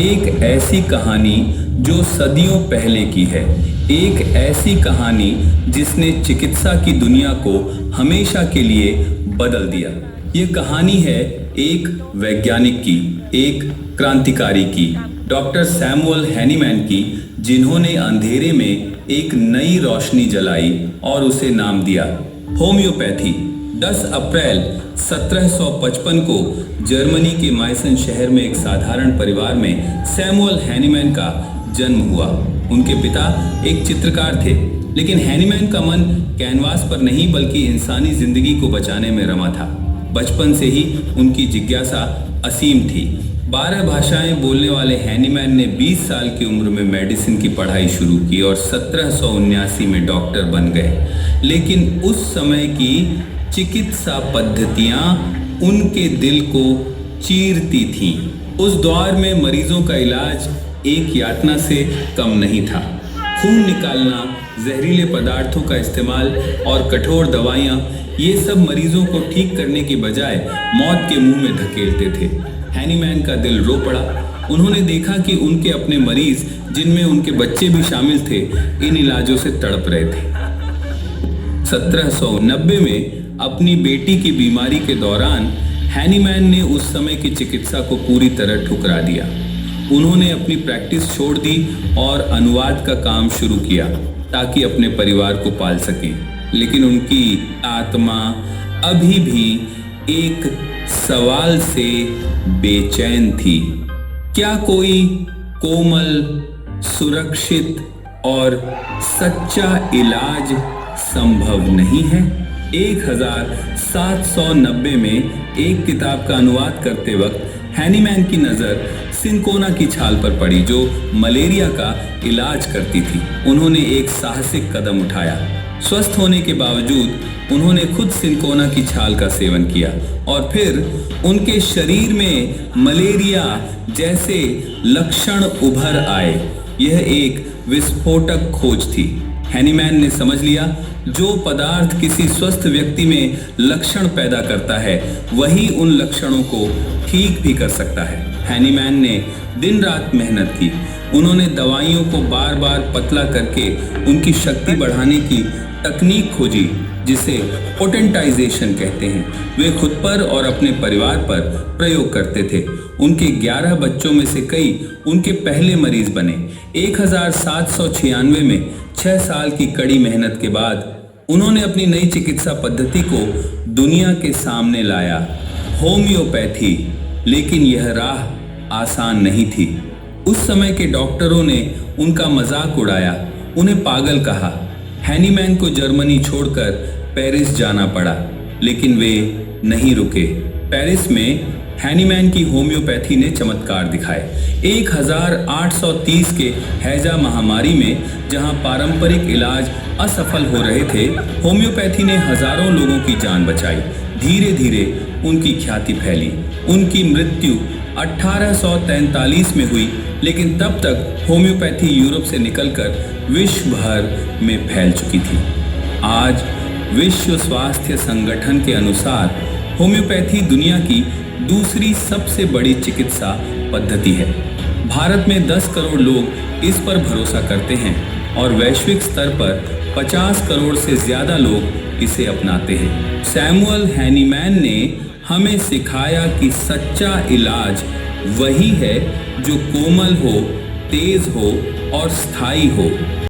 एक ऐसी कहानी जो सदियों पहले की है, एक ऐसी कहानी जिसने चिकित्सा की दुनिया को हमेशा के लिए बदल दिया। ये कहानी है एक वैज्ञानिक की, एक क्रांतिकारी की, डॉक्टर सैमुअल हैनीमैन की, जिन्होंने अंधेरे में एक नई रोशनी जलाई और उसे नाम दिया होम्योपैथी। 10 अप्रैल 1755 को जर्मनी के माइसन शहर में एक साधारण परिवार में सैमुअल हैनीमैन का जन्म हुआ। उनके पिता एक चित्रकार थे, लेकिन हैनीमैन का मन कैनवास पर नहीं बल्कि इंसानी जिंदगी को बचाने में रमा था। बचपन से ही उनकी जिज्ञासा असीम थी। 12 भाषाएं बोलने वाले हैनीमैन ने 20 साल की उम्र में मेडिसिन की पढ़ाई शुरू की और 1779 में डॉक्टर बन गए। लेकिन उस समय की चिकित्सा पद्धतियां उनके दिल को चीरती थीं। उस दौर में मरीजों का इलाज एक यातना से कम नहीं था। खून निकालना, जहरीले पदार्थों का इस्तेमाल और कठोर दवाइयां, ये सब मरीजों को ठीक करने की बजाय मौत के मुंह में धकेलते थे। हैनीमैन का दिल रो पड़ा। उन्होंने देखा कि उनके अपने मरीज, जिनमें उनके बच्चे भी शामिल थे, इन इलाजों से तड़प रहे थे। 1790 में अपनी बेटी की बीमारी के दौरान हैनीमैन ने उस समय की चिकित्सा को पूरी तरह ठुकरा दिया। उन्होंने अपनी प्रैक्टिस छोड़ दी और अनुवाद का काम शुरू किया ताकि अपने परिवार को पाल सकें। लेकिन उनकी आत्मा अभी भी एक सवाल से बेचैन थी। क्या कोई कोमल, सुरक्षित और सच्चा इलाज संभव नहीं है? 1790 में एक किताब का अनुवाद करते वक्त हैनीमैन की नज़र सिनकोना की छाल पर पड़ी, जो मलेरिया का इलाज करती थी। उन्होंने एक साहसिक कदम उठाया। स्वस्थ होने के बावजूद उन्होंने खुद सिनकोना की छाल का सेवन किया और फिर उनके शरीर में मलेरिया जैसे लक्षण उभर आए। यह एक विस्फोटक खोज थी। हैनीमैन ने समझ लिया, जो पदार्थ किसी स्वस्थ व्यक्ति में लक्षण पैदा करता है, वही उन लक्षणों को ठीक भी कर सकता है। हैनीमैन ने दिन रात मेहनत की। उन्होंने दवाइयों को बार बार पतला करके उनकी शक्ति बढ़ाने की तकनीक खोजी, जिसे पोटेंटाइजेशन कहते हैं। वे खुद पर और अपने परिवार पर प्रयोग करते थे। उनके 11 बच्चों में से कई उनके पहले मरीज बने। 1796 में 6 साल की कड़ी मेहनत के बाद उन्होंने अपनी नई चिकित्सा पद्धति को दुनिया के सामने लाया, होम्योपैथी। लेकिन यह राह आसान नहीं थी। उस समय के डॉक्टरों ने उनका मजाक उड़ाया, उन्हें पागल कहा। हैनीमैन को जर्मनी छोड़कर पेरिस जाना पड़ा, लेकिन वे नहीं रुके। पेरिस में हैनीमैन की होम्योपैथी ने चमत्कार दिखाए। 1830 के हैजा महामारी में जहां पारंपरिक इलाज असफल हो रहे थे, होम्योपैथी ने हजारों लोगों की जान बचाई। धीरे धीरे उनकी ख्याति फैली। उनकी मृत्यु 1843 में हुई, लेकिन तब तक होम्योपैथी यूरोप से निकलकर विश्व भर में फैल चुकी थी। आज विश्व स्वास्थ्य संगठन के अनुसार होम्योपैथी दुनिया की दूसरी सबसे बड़ी चिकित्सा पद्धति है। भारत में 10 करोड़ लोग इस पर भरोसा करते हैं और वैश्विक स्तर पर 50 करोड़ से ज्यादा लोग इसे अपनाते हैं। सैमुअल हैनीमैन ने हमें सिखाया कि सच्चा इलाज वही है जो कोमल हो, तेज हो और स्थायी हो।